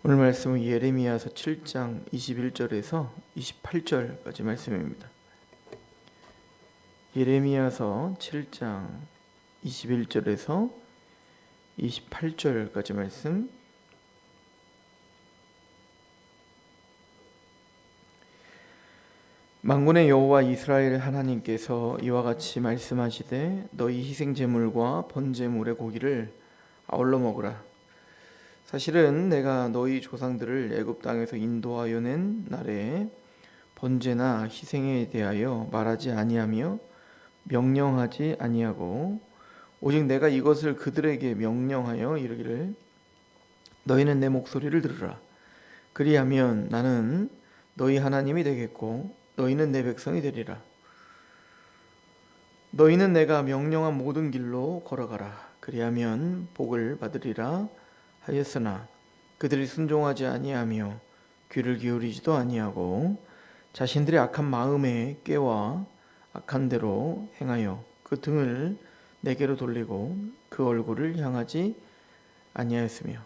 오늘 말씀은 예레미야서 7장 21절에서 28절까지 말씀입니다. 예레미야서 7장 21절에서 28절까지 말씀. 만군의 여호와 이스라엘 하나님께서 이와 같이 말씀하시되 너희 희생 제물과 번제물의 고기를 아울러 먹으라. 사실은 내가 너희 조상들을 애굽 땅에서 인도하여 낸 날에 번제나 희생에 대하여 말하지 아니하며 명령하지 아니하고 오직 내가 이것을 그들에게 명령하여 이르기를 너희는 내 목소리를 들으라. 그리하면 나는 너희 하나님이 되겠고 너희는 내 백성이 되리라. 너희는 내가 명령한 모든 길로 걸어가라. 그리하면 복을 받으리라 하였으나 그들이 순종하지 아니하며 귀를 기울이지도 아니하고 자신들의 악한 마음에 꾀와 악한 대로 행하여 그 등을 내게로 돌리고 그 얼굴을 향하지 아니하였으며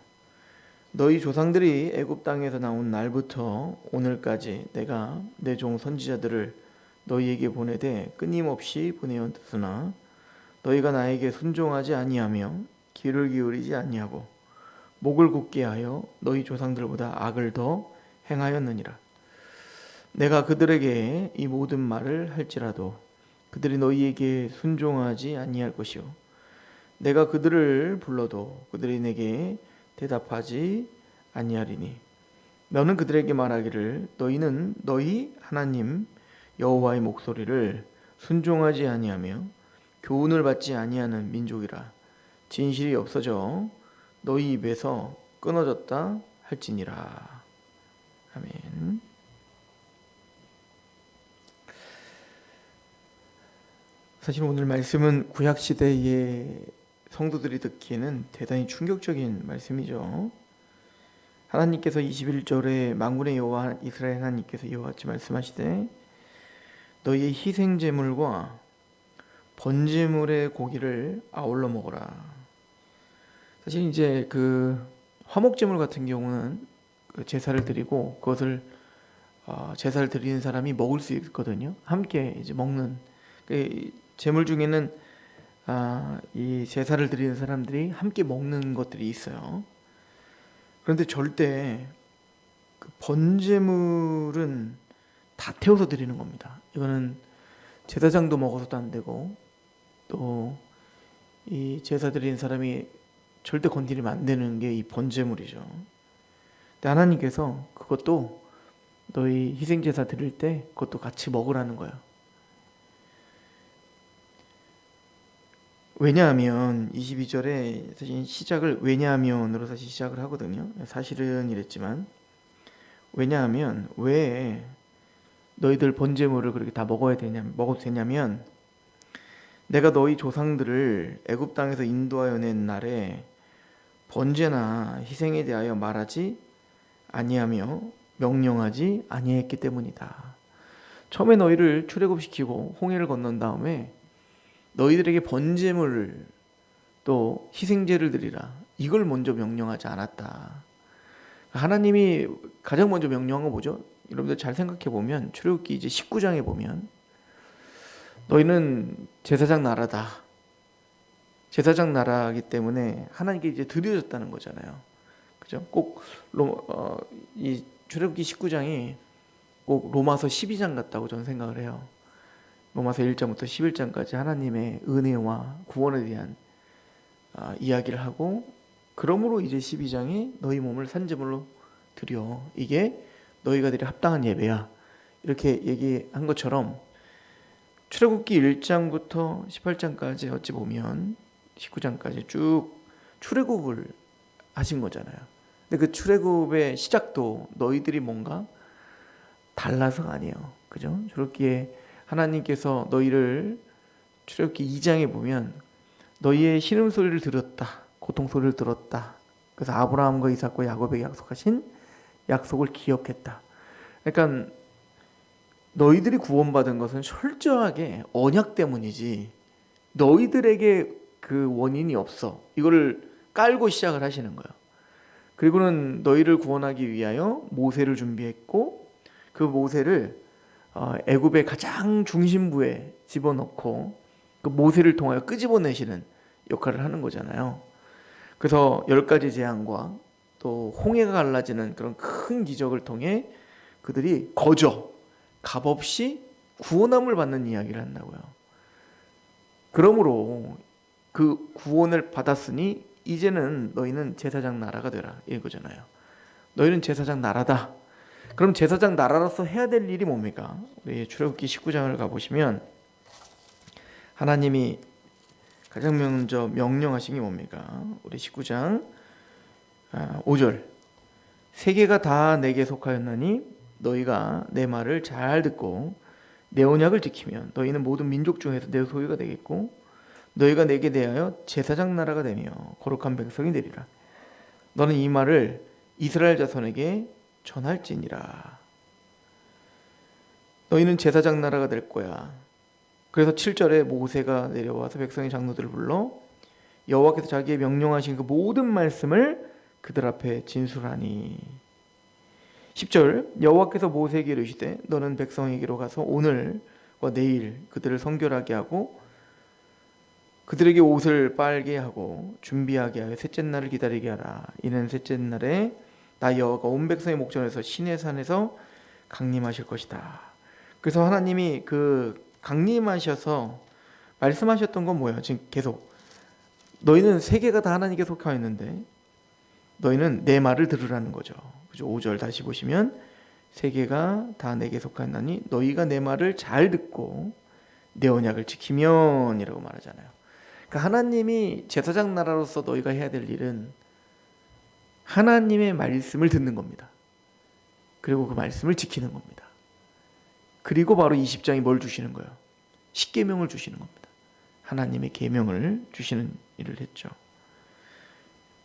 너희 조상들이 애굽 땅에서 나온 날부터 오늘까지 내가 내 종 선지자들을 너희에게 보내되 끊임없이 보내었으나 너희가 나에게 순종하지 아니하며 귀를 기울이지 아니하고 목을 굳게 하여 너희 조상들보다 악을 더 행하였느니라. 내가 그들에게 이 모든 말을 할지라도 그들이 너희에게 순종하지 아니할 것이요 내가 그들을 불러도 그들이 내게 대답하지 아니하리니 너는 그들에게 말하기를 너희는 너희 하나님 여호와의 목소리를 순종하지 아니하며 교훈을 받지 아니하는 민족이라. 진실이 없어져 너희 입에서 끊어졌다 할지니라. 아멘. 사실 오늘 말씀은 구약시대의 성도들이 듣기에는 대단히 충격적인 말씀이죠. 하나님께서 21절에 만군의 여호와 이스라엘 하나님께서 이와 같이 말씀하시되 너희의 희생제물과 번제물의 고기를 아울러 먹어라. 사실 이제 그 화목제물 같은 경우는 제사를 드리고 그것을 제사를 드리는 사람이 먹을 수 있거든요. 함께 이제 먹는 그 제물 중에는 이 제사를 드리는 사람들이 함께 먹는 것들이 있어요. 그런데 절대 그 번제물은 다 태워서 드리는 겁니다. 이거는 제사장도 먹어서도 안 되고 또 이 제사 드리는 사람이 절대 건드리면 안 되는 게 이 번제물이죠. 근데 하나님께서 그것도 너희 희생제사 드릴 때 그것도 같이 먹으라는 거예요. 왜냐하면 22절에 사실 시작을 왜냐하면으로 사실 시작을 하거든요. 사실은 이랬지만 왜냐하면 왜 너희들 번제물을 그렇게 다 먹어도 되냐면 내가 너희 조상들을 애굽 땅에서 인도하여 낸 날에 번제나 희생에 대하여 말하지 아니하며 명령하지 아니했기 때문이다. 처음에 너희를 출애굽시키고 홍해를 건넌 다음에 너희들에게 번제물을 또 희생제를 드리라. 이걸 먼저 명령하지 않았다. 하나님이 가장 먼저 명령한 거 뭐죠? 여러분들 잘 생각해 보면 출애굽기 이제 19장에 보면 너희는 제사장 나라다. 제사장 나라이기 때문에 하나님께 이제 드려졌다는 거잖아요. 그죠? 꼭 이 출애굽기 19장이 꼭 로마서 12장 같다고 저는 생각을 해요. 로마서 1장부터 11장까지 하나님의 은혜와 구원에 대한 이야기를 하고 그러므로 이제 12장에 너희 몸을 산제물로 드려. 이게 너희가 드릴 합당한 예배야. 이렇게 얘기한 것처럼 출애굽기 1장부터 18장까지 어찌 보면 19장까지 쭉 출애굽을 하신 거잖아요. 근데 그 출애굽의 시작도 너희들이 뭔가 달라서가 아니에요. 그죠? 그렇기에 하나님께서 너희를 출애굽기 2장에 보면 너희의 신음소리를 들었다. 고통소리를 들었다. 그래서 아브라함과 이삭과 야곱에게 약속하신 약속을 기억했다. 그러니까 너희들이 구원받은 것은 철저하게 언약 때문이지 너희들에게 그 원인이 없어. 이거를 깔고 시작을 하시는 거예요. 그리고는 너희를 구원하기 위하여 모세를 준비했고 그 모세를 애굽의 가장 중심부에 집어넣고 그 모세를 통하여 끄집어내시는 역할을 하는 거잖아요. 그래서 10가지 재앙과 또 홍해가 갈라지는 그런 큰 기적을 통해 그들이 거저 값없이 구원함을 받는 이야기를 한다고요. 그러므로 그 구원을 받았으니 이제는 너희는 제사장 나라가 되라 이거잖아요. 너희는 제사장 나라다. 그럼 제사장 나라로서 해야 될 일이 뭡니까? 우리 출애굽기 19장을 가보시면 하나님이 가장 먼저 명령하신 게 뭡니까? 우리 19장 5절 세계가 다 내게 속하였나니 너희가 내 말을 잘 듣고 내 언약을 지키면 너희는 모든 민족 중에서 내 소유가 되겠고 너희가 내게 대하여 제사장 나라가 되며 거룩한 백성이 되리라. 너는 이 말을 이스라엘 자손에게 전할지니라. 너희는 제사장 나라가 될 거야. 그래서 7절에 모세가 내려와서 백성의 장로들을 불러 여호와께서 자기의 명령하신 그 모든 말씀을 그들 앞에 진술하니 10절 여호와께서 모세에게 이르시되 너는 백성에게로 가서 오늘과 내일 그들을 성결하게 하고 그들에게 옷을 빨게 하고 준비하게 하여 셋째 날을 기다리게 하라. 이는 셋째 날에 나 여호와가 온 백성의 목전에서 시내 산에서 강림하실 것이다. 그래서 하나님이 그 강림하셔서 말씀하셨던 건 뭐예요? 지금 계속 너희는 세계가 다 하나님께 속하였는데 너희는 내 말을 들으라는 거죠. 그죠? 5절 다시 보시면 세계가 다 내게 속하였나니 너희가 내 말을 잘 듣고 내 언약을 지키면 이라고 말하잖아요. 그러니까 하나님이 제사장 나라로서 너희가 해야 될 일은 하나님의 말씀을 듣는 겁니다. 그리고 그 말씀을 지키는 겁니다. 그리고 바로 20장이 뭘 주시는 거예요? 십계명을 주시는 겁니다. 하나님의 계명을 주시는 일을 했죠.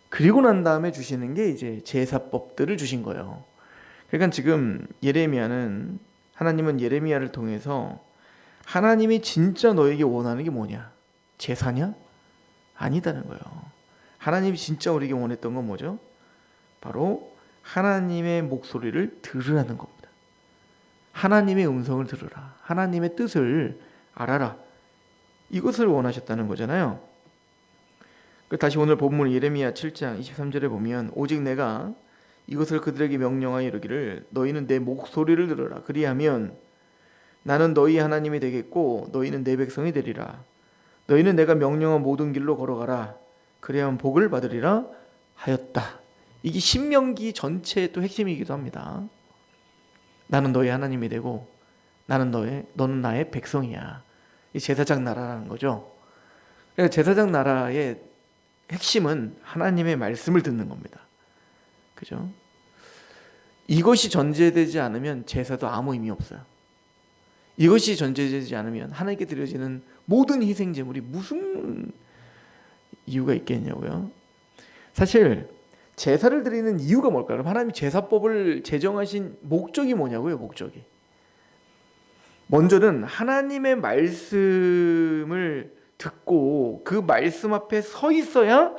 그리고 난 다음에 주시는 게 이제 제사법들을 주신 거예요. 그러니까 지금 하나님은 예레미야를 통해서 하나님이 진짜 너에게 원하는 게 뭐냐? 제사냐? 아니다는 거예요. 하나님이 진짜 우리에게 원했던 건 뭐죠? 바로 하나님의 목소리를 들으라는 겁니다. 하나님의 음성을 들으라. 하나님의 뜻을 알아라. 이것을 원하셨다는 거잖아요. 다시 오늘 본문 예레미야 7장 23절에 보면 오직 내가 이것을 그들에게 명령하여 이르기를 너희는 내 목소리를 들으라. 그리하면 나는 너희 하나님이 되겠고 너희는 내 백성이 되리라. 너희는 내가 명령한 모든 길로 걸어가라. 그래야만 복을 받으리라 하였다. 이게 신명기 전체의 또 핵심이기도 합니다. 나는 너희 하나님이 되고 너는 나의 백성이야. 이 제사장 나라라는 거죠. 그러니까 제사장 나라의 핵심은 하나님의 말씀을 듣는 겁니다. 그죠? 이것이 전제되지 않으면 제사도 아무 의미 없어요. 이것이 전제되지 않으면 하나님께 드려지는 모든 희생 제물이 무슨 이유가 있겠냐고요. 사실 제사를 드리는 이유가 뭘까요? 그럼 하나님이 제사법을 제정하신 목적이 뭐냐고요. 목적이 먼저는 하나님의 말씀을 듣고 그 말씀 앞에 서 있어야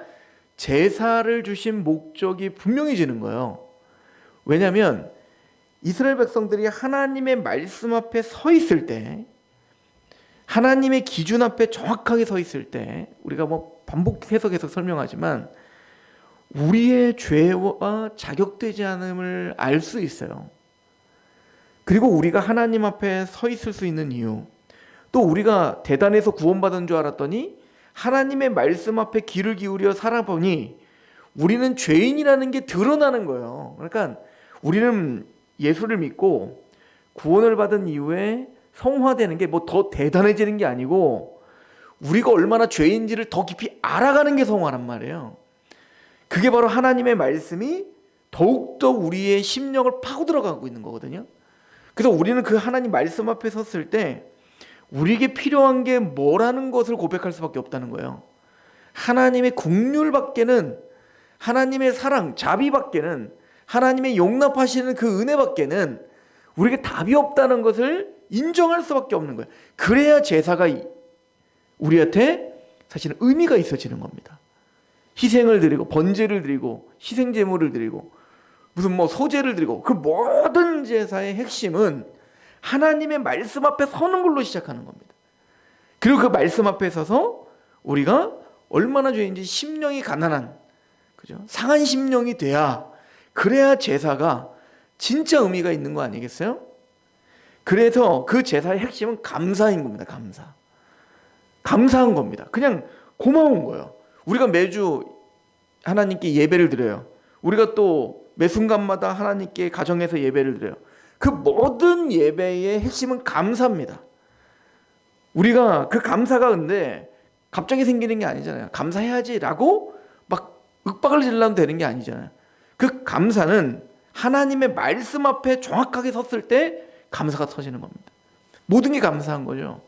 제사를 주신 목적이 분명해지는 거예요. 왜냐하면 이스라엘 백성들이 하나님의 말씀 앞에 서 있을 때, 하나님의 기준 앞에 정확하게 서 있을 때, 우리가 반복 해석해서 설명하지만 우리의 죄와 자격되지 않음을 알 수 있어요. 그리고 우리가 하나님 앞에 서 있을 수 있는 이유, 또 우리가 대단해서 구원받은 줄 알았더니 하나님의 말씀 앞에 귀를 기울여 살아보니 우리는 죄인이라는 게 드러나는 거예요. 그러니까 우리는 예수를 믿고 구원을 받은 이후에 성화되는 게 더 대단해지는 게 아니고 우리가 얼마나 죄인지를 더 깊이 알아가는 게 성화란 말이에요. 그게 바로 하나님의 말씀이 더욱더 우리의 심령을 파고 들어가고 있는 거거든요. 그래서 우리는 그 하나님 말씀 앞에 섰을 때 우리에게 필요한 게 뭐라는 것을 고백할 수밖에 없다는 거예요. 하나님의 긍휼밖에는, 하나님의 사랑, 자비밖에는, 하나님의 용납하시는 그 은혜밖에는 우리에게 답이 없다는 것을 인정할 수밖에 없는 거예요. 그래야 제사가 우리한테 사실은 의미가 있어지는 겁니다. 희생을 드리고 번제를 드리고 희생 제물을 드리고 무슨 뭐 소제를 드리고 그 모든 제사의 핵심은 하나님의 말씀 앞에 서는 걸로 시작하는 겁니다. 그리고 그 말씀 앞에 서서 우리가 얼마나 죄인지 심령이 가난한, 그죠? 상한 심령이 돼야, 그래야 제사가 진짜 의미가 있는 거 아니겠어요? 그래서 그 제사의 핵심은 감사인 겁니다. 감사한 겁니다. 그냥 고마운 거예요. 우리가 매주 하나님께 예배를 드려요. 우리가 또 매 순간마다 하나님께 가정에서 예배를 드려요. 그 모든 예배의 핵심은 감사입니다. 우리가 그 감사가 근데 갑자기 생기는 게 아니잖아요. 감사해야지라고 막 윽박을 지르려면 되는 게 아니잖아요. 그 감사는 하나님의 말씀 앞에 정확하게 섰을 때 감사가 터지는 겁니다. 모든 게 감사한 거죠.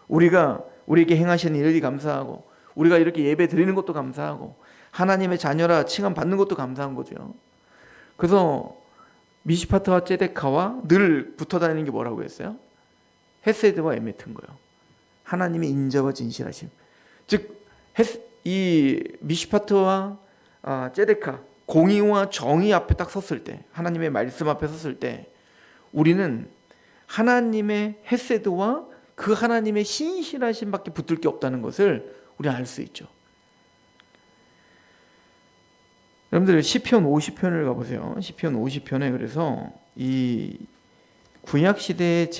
우리가 우리에게 행하신 일이 감사하고, 우리가 이렇게 예배 드리는 것도 감사하고, 하나님의 자녀라 칭함 받는 것도 감사한 거죠. 그래서 미시파트와 ጼ데카와 늘 붙어 다니는 게 뭐라고 했어요? 헤세드와 에메트인 거예요. 하나님의 인자와 진실하심. 즉 이 미시파트와 ጼ데카, 공의와 정의 앞에 딱 섰을 때, 하나님의 말씀 앞에 섰을 때 우리는 하나님의 헤세드와 그 하나님의 신실하심밖에 붙을 게 없다는 것을 우리는 알 수 있죠. 여러분들 시편 50편을 가보세요. 시편 50편에 그래서 이 구약 시대의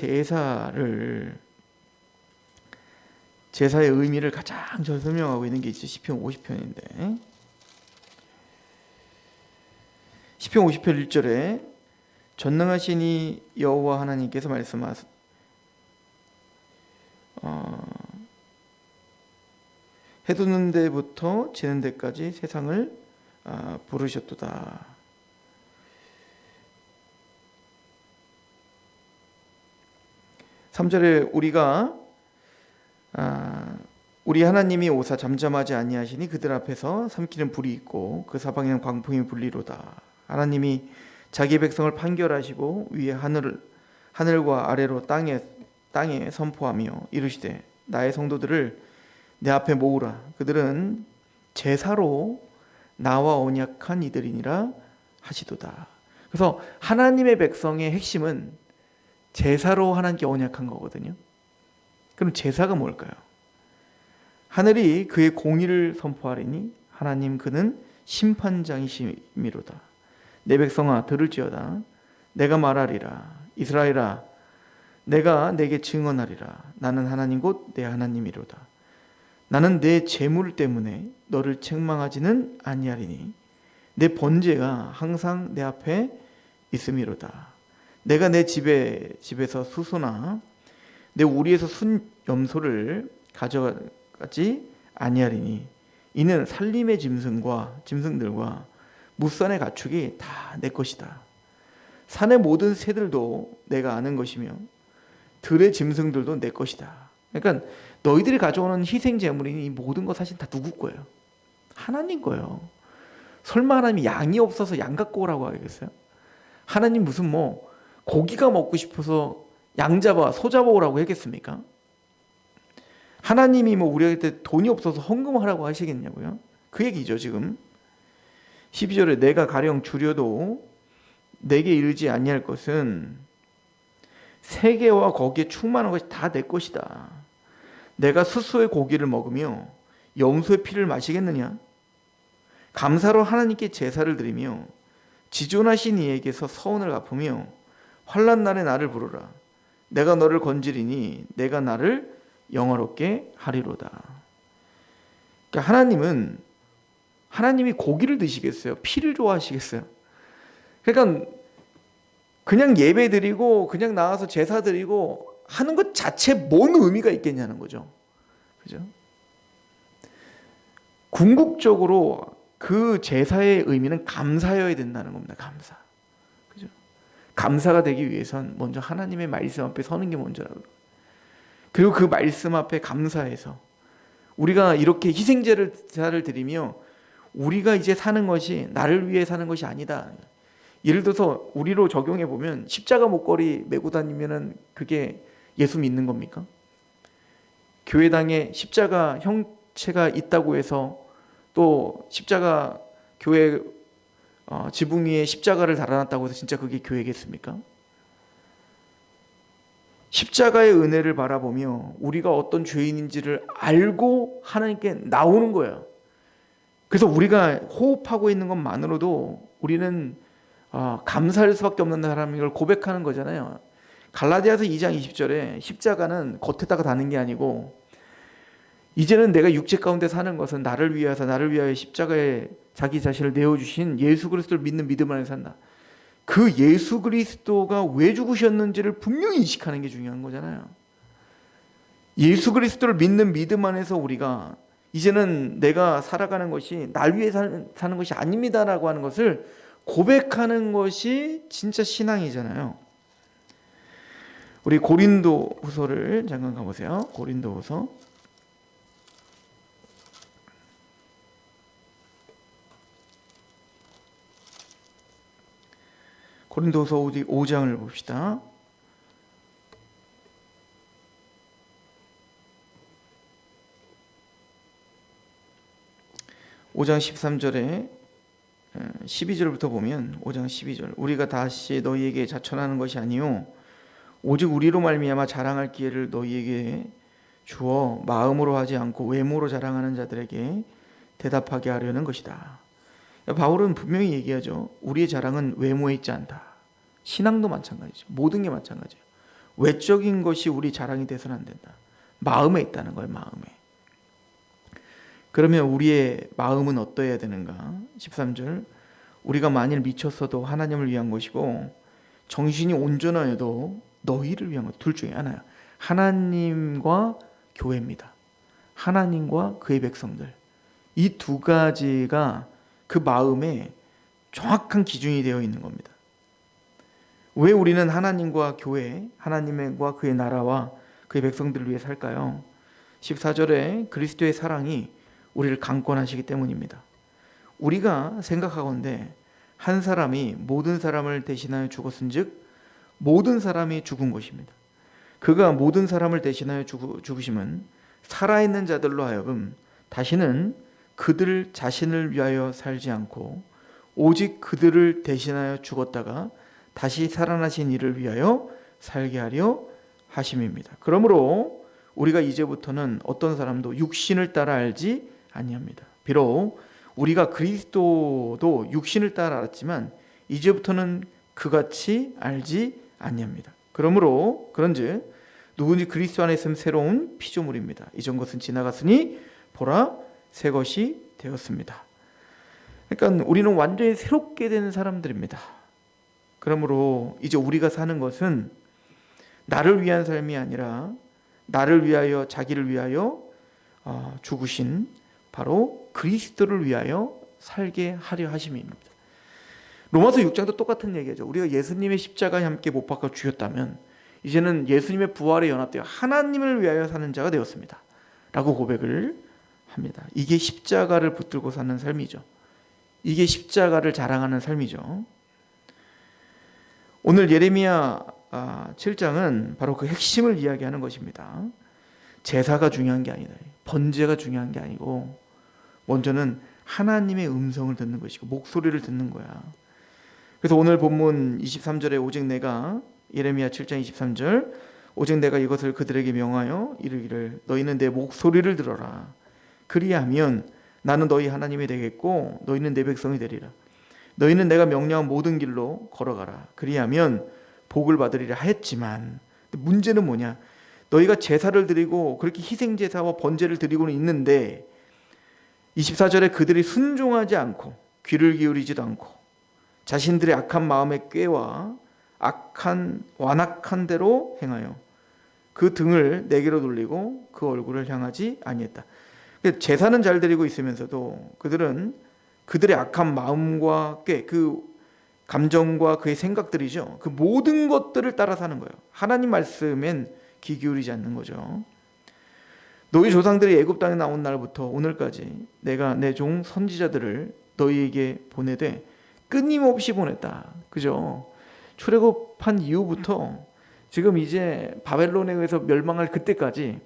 제사의 의미를 가장 잘 설명하고 있는 게 이제 시편 50편인데, 시편 50편 1절에 전능하신 이 여호와 하나님께서 말씀하사 해 돋는 데부터 지는 데까지 세상을 부르셨도다. (3절에) 우리 하나님이 오사 잠잠하지 아니하시니 그들 앞에서 삼키는 불이 있고 그 사방에는 광풍이 불리로다. 하나님이 자기 백성을 판결하시고 위에 하늘과 아래로 땅에 선포하며 이르시되 나의 성도들을 내 앞에 모으라. 그들은 제사로 나와 언약한 이들이니라 하시도다. 그래서 하나님의 백성의 핵심은 제사로 하나님께 언약한 거거든요. 그럼 제사가 뭘까요? 하늘이 그의 공의를 선포하리니 하나님 그는 심판장이시미로다. 내 백성아 들을지어다. 내가 말하리라. 이스라엘아 내가 내게 증언하리라. 나는 하나님 곧 내 하나님이로다. 나는 내 재물 때문에 너를 책망하지는 아니하리니 내 번제가 항상 내 앞에 있음이로다. 내가 내 집에서 수소나 내 우리에서 순 염소를 가져가지 아니하리니 이는 살림의 짐승들과 무산의 가축이 다 내 것이다. 산의 모든 새들도 내가 아는 것이며 들의 짐승들도 내 것이다. 그러니까 너희들이 가져오는 희생 제물이 이 모든 거 사실 다 누구 거예요? 하나님 거예요. 설마 하나님이 양이 없어서 양 갖고 오라고 하겠어요? 하나님 무슨 뭐 고기가 먹고 싶어서 양 잡아 소 잡아 오라고 했겠습니까? 하나님이 뭐 우리한테 돈이 없어서 헌금하라고 하시겠냐고요? 그 얘기죠 지금. 12절에 내가 가령 주려도 내게 이르지 아니할 것은 세계와 거기에 충만한 것이 다 내 것이다. 내가 스스로의 고기를 먹으며 염소의 피를 마시겠느냐? 감사로 하나님께 제사를 드리며 지존하신 이에게서 서원을 갚으며 환난 날에 나를 부르라. 내가 너를 건지리니 내가 나를 영화롭게 하리로다. 그러니까 하나님이 고기를 드시겠어요? 피를 좋아하시겠어요? 그러니까 그냥 예배 드리고 그냥 나와서 제사 드리고 하는 것 자체 뭔 의미가 있겠냐는 거죠. 그죠? 궁극적으로 그 제사의 의미는 감사여야 된다는 겁니다. 감사. 그죠? 감사가 되기 위해선 먼저 하나님의 말씀 앞에 서는 게 먼저라고. 그리고 그 말씀 앞에 감사해서 우리가 이렇게 희생제를 드리며 우리가 이제 사는 것이 나를 위해 사는 것이 아니다. 예를 들어서 우리로 적용해 보면 십자가 목걸이 메고 다니면은 그게 예수 믿는 겁니까? 교회당에 십자가 형체가 있다고 해서 또 십자가 교회 지붕 위에 십자가를 달아놨다고 해서 진짜 그게 교회겠습니까? 십자가의 은혜를 바라보며 우리가 어떤 죄인인지를 알고 하나님께 나오는 거예요. 그래서 우리가 호흡하고 있는 것만으로도 우리는 감사할 수밖에 없는 사람인 걸 고백하는 거잖아요. 갈라디아서 2장 20절에 십자가는 겉에다가 다는 게 아니고 이제는 내가 육체 가운데 사는 것은 나를 위하여 십자가에 자기 자신을 내어주신 예수 그리스도를 믿는 믿음 안에 산다. 그 예수 그리스도가 왜 죽으셨는지를 분명히 인식하는 게 중요한 거잖아요. 예수 그리스도를 믿는 믿음 안에서 우리가 이제는 내가 살아가는 것이 날 위해 사는 것이 아닙니다라고 하는 것을 고백하는 것이 진짜 신앙이잖아요. 우리 고린도후서를 잠깐 가보세요. 고린도후서 고린도후서 5장을 봅시다. 5장 13절에 12절부터 보면 5장 12절 우리가 다시 너희에게 자천하는 것이 아니요 오직 우리로 말미암아 자랑할 기회를 너희에게 주어 마음으로 하지 않고 외모로 자랑하는 자들에게 대답하게 하려는 것이다. 바울은 분명히 얘기하죠. 우리의 자랑은 외모에 있지 않다. 신앙도 마찬가지죠. 모든 게 마찬가지예요. 외적인 것이 우리 자랑이 돼서는 안 된다. 마음에 있다는 거예요. 마음에. 그러면 우리의 마음은 어떠해야 되는가? 13절 우리가 만일 미쳤어도 하나님을 위한 것이고 정신이 온전하여도 너희를 위한 것. 둘 중에 하나야. 하나님과 교회입니다. 하나님과 그의 백성들. 이 두 가지가 그 마음에 정확한 기준이 되어 있는 겁니다. 왜 우리는 하나님과 교회, 하나님과 그의 나라와 그의 백성들을 위해 살까요? 14절에 그리스도의 사랑이 우리를 강권하시기 때문입니다. 우리가 생각하건대 한 사람이 모든 사람을 대신하여 죽었은즉 모든 사람이 죽은 것입니다. 그가 모든 사람을 대신하여 죽으심은 살아있는 자들로 하여금 다시는 그들 자신을 위하여 살지 않고 오직 그들을 대신하여 죽었다가 다시 살아나신 이를 위하여 살게 하려 하심입니다. 그러므로 우리가 이제부터는 어떤 사람도 육신을 따라 알지 아니합니다. 비록 우리가 그리스도도 육신을 따라 알았지만 이제부터는 그같이 알지 아니합니다. 그러므로 그런즉 누구든지 그리스도 안에 있으면 새로운 피조물입니다. 이전 것은 지나갔으니 보라 새 것이 되었습니다. 그러니까 우리는 완전히 새롭게 된 사람들입니다. 그러므로 이제 우리가 사는 것은 나를 위한 삶이 아니라 나를 위하여 자기를 위하여 죽으신 바로 그리스도를 위하여 살게 하려 하심입니다. 로마서 6장도 똑같은 얘기죠. 우리가 예수님의 십자가에 함께 못 박아 주셨다면 이제는 예수님의 부활에 연합되어 하나님을 위하여 사는 자가 되었습니다. 라고 고백을 합니다. 이게 십자가를 붙들고 사는 삶이죠. 이게 십자가를 자랑하는 삶이죠. 오늘 예레미야 7장은 바로 그 핵심을 이야기하는 것입니다. 제사가 중요한 게 아니다. 번제가 중요한 게 아니고 먼저는 하나님의 음성을 듣는 것이고 목소리를 듣는 거야. 그래서 오늘 본문 23절에 오직 내가 예레미야 7장 23절 오직 내가 이것을 그들에게 명하여 이르기를 너희는 내 목소리를 들어라. 그리하면 나는 너희 하나님이 되겠고 너희는 내 백성이 되리라. 너희는 내가 명령한 모든 길로 걸어가라. 그리하면 복을 받으리라 했지만 문제는 뭐냐? 너희가 제사를 드리고 그렇게 희생제사와 번제를 드리고는 있는데 24절에 그들이 순종하지 않고 귀를 기울이지도 않고 자신들의 악한 마음에 꾀와 완악한 대로 행하여 그 등을 내게로 돌리고 그 얼굴을 향하지 아니했다. 제사는 잘 드리고 있으면서도 그들은 그들의 악한 마음과 꾀, 그 감정과 그의 생각들이죠. 그 모든 것들을 따라 사는 거예요. 하나님 말씀엔 귀 기울이지 않는 거죠. 너희 조상들이 애굽 땅에 나온 날부터 오늘까지 내가 내 종 선지자들을 너희에게 보내되 끊임없이 보냈다. 그죠? 출애굽한 이후부터 지금 이제 바벨론에 의해서 멸망할 그때까지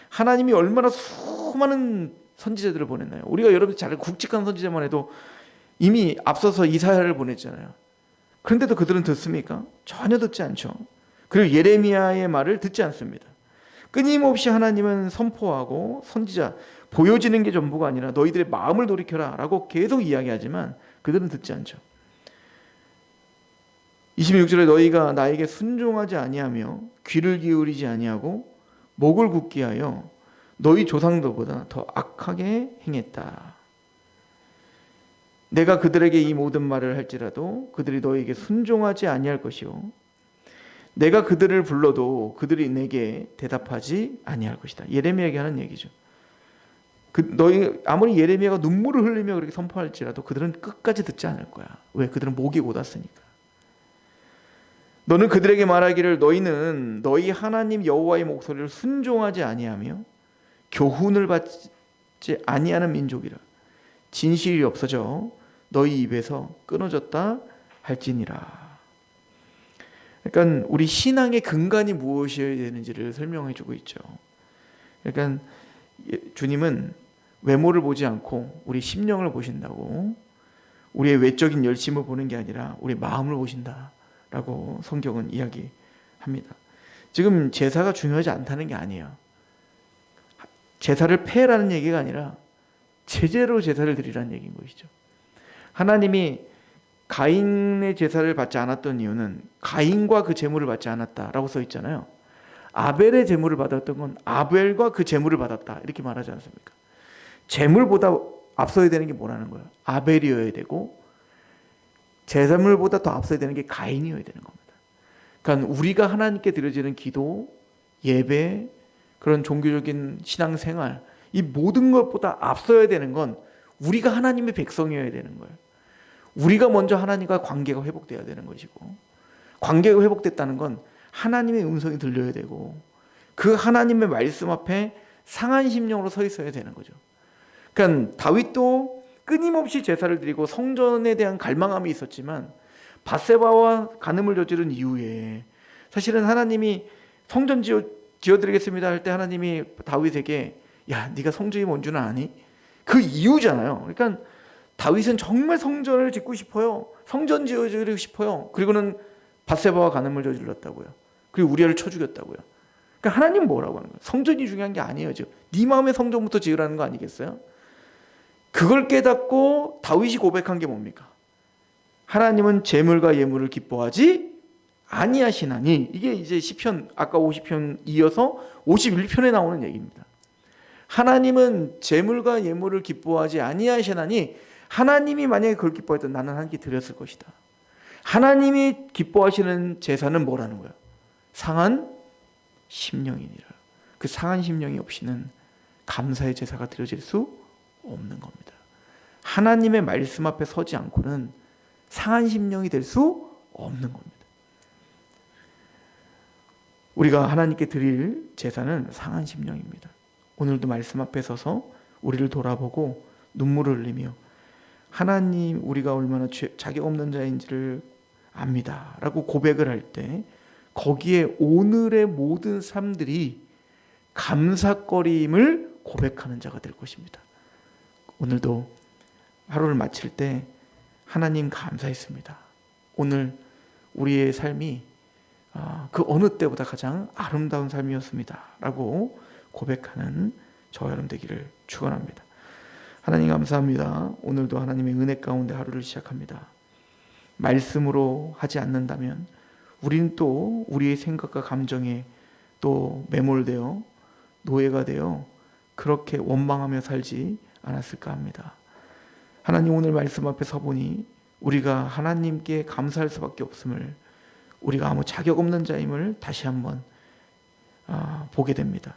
하나님이 얼마나 수많은 선지자들을 보냈나요? 우리가 여러분 잘 굵직한 선지자만 해도 이미 앞서서 이사야를 보냈잖아요. 그런데도 그들은 듣습니까? 전혀 듣지 않죠. 그리고 예레미야의 말을 듣지 않습니다. 끊임없이 하나님은 선포하고 선지자, 보여지는 게 전부가 아니라 너희들의 마음을 돌이켜라 라고 계속 이야기하지만 그들은 듣지 않죠. 26절에 너희가 나에게 순종하지 아니하며 귀를 기울이지 아니하고 목을 굳게 하여 너희 조상들보다 더 악하게 행했다. 내가 그들에게 이 모든 말을 할지라도 그들이 너희에게 순종하지 아니할 것이요 내가 그들을 불러도 그들이 내게 대답하지 아니할 것이다. 예레미야에게 하는 얘기죠. 너희 아무리 예레미야가 눈물을 흘리며 그렇게 선포할지라도 그들은 끝까지 듣지 않을 거야. 왜? 그들은 목이 곧았으니까. 너는 그들에게 말하기를 너희는 너희 하나님 여호와의 목소리를 순종하지 아니하며 교훈을 받지 아니하는 민족이라. 진실이 없어져 너희 입에서 끊어졌다 할지니라. 그러니까 우리 신앙의 근간이 무엇이어야 되는지를 설명해 주고 있죠. 그러니까 주님은 외모를 보지 않고 우리 심령을 보신다고, 우리의 외적인 열심을 보는 게 아니라 우리 마음을 보신다라고 성경은 이야기합니다. 지금 제사가 중요하지 않다는 게 아니에요. 제사를 폐라는 얘기가 아니라 제대로 제사를 드리라는 얘기인 것이죠. 하나님이 가인의 제사를 받지 않았던 이유는 가인과 그 제물을 받지 않았다라고 써 있잖아요. 아벨의 제물을 받았던 건 아벨과 그 제물을 받았다 이렇게 말하지 않습니까? 제물보다 앞서야 되는 게 뭐라는 거예요? 아벨이어야 되고 제사물보다 더 앞서야 되는 게 가인이어야 되는 겁니다. 그러니까 우리가 하나님께 드려지는 기도, 예배, 그런 종교적인 신앙생활, 이 모든 것보다 앞서야 되는 건 우리가 하나님의 백성이어야 되는 거예요. 우리가 먼저 하나님과 관계가 회복돼야 되는 것이고, 관계가 회복됐다는 건 하나님의 음성이 들려야 되고 그 하나님의 말씀 앞에 상한 심령으로 서 있어야 되는 거죠. 그러니까 다윗도 끊임없이 제사를 드리고 성전에 대한 갈망함이 있었지만 밧세바와 간음을 저지른 이후에 사실은 하나님이 성전 지어드리겠습니다 할 때 하나님이 다윗에게 야 네가 성전이 뭔 줄 아니? 그 이유잖아요. 그러니까 다윗은 정말 성전을 짓고 싶어요. 성전 지어드리고 싶어요. 그리고는 밧세바와 간음을 저질렀다고요. 그리고 우리아를 쳐 죽였다고요. 그러니까 하나님 뭐라고 하는 거예요? 성전이 중요한 게 아니에요. 네 마음의 성전부터 지으라는 거 아니겠어요? 그걸 깨닫고 다윗이 고백한 게 뭡니까? 하나님은 제물과 예물을 기뻐하지 아니하시나니. 이게 이제 시편 아까 50편 이어서 51편에 나오는 얘기입니다. 하나님은 제물과 예물을 기뻐하지 아니하시나니, 하나님이 만약에 그걸 기뻐했던 나는 하나님께 드렸을 것이다. 하나님이 기뻐하시는 제사는 뭐라는 거예요? 상한 심령이니라. 그 상한 심령이 없이는 감사의 제사가 드려질 수 없는 겁니다. 하나님의 말씀 앞에 서지 않고는 상한 심령이 될 수 없는 겁니다. 우리가 하나님께 드릴 제사는 상한 심령입니다. 오늘도 말씀 앞에 서서 우리를 돌아보고 눈물을 흘리며 하나님 우리가 얼마나 자격 없는 자인지를 압니다 라고 고백을 할 때 거기에 오늘의 모든 삶들이 감사거림을 고백하는 자가 될 것입니다. 오늘도 하루를 마칠 때 하나님 감사했습니다. 오늘 우리의 삶이 그 어느 때보다 가장 아름다운 삶이었습니다 라고 고백하는 저와 여러분 되기를 축원합니다. 하나님 감사합니다. 오늘도 하나님의 은혜 가운데 하루를 시작합니다. 말씀으로 하지 않는다면 우리는 또 우리의 생각과 감정에 또 매몰되어 노예가 되어 그렇게 원망하며 살지 않았을까 합니다. 하나님 오늘 말씀 앞에 서보니 우리가 하나님께 감사할 수밖에 없음을, 우리가 아무 자격 없는 자임을 다시 한번 보게 됩니다.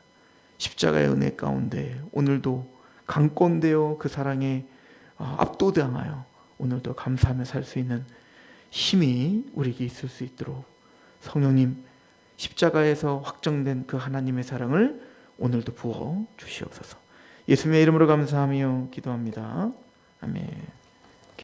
십자가의 은혜 가운데 오늘도 강권되어 그 사랑에 압도당하여 오늘도 감사하며 살 수 있는 힘이 우리에게 있을 수 있도록 성령님 십자가에서 확정된 그 하나님의 사랑을 오늘도 부어 주시옵소서. 예수님의 이름으로 감사하며 기도합니다. 아멘.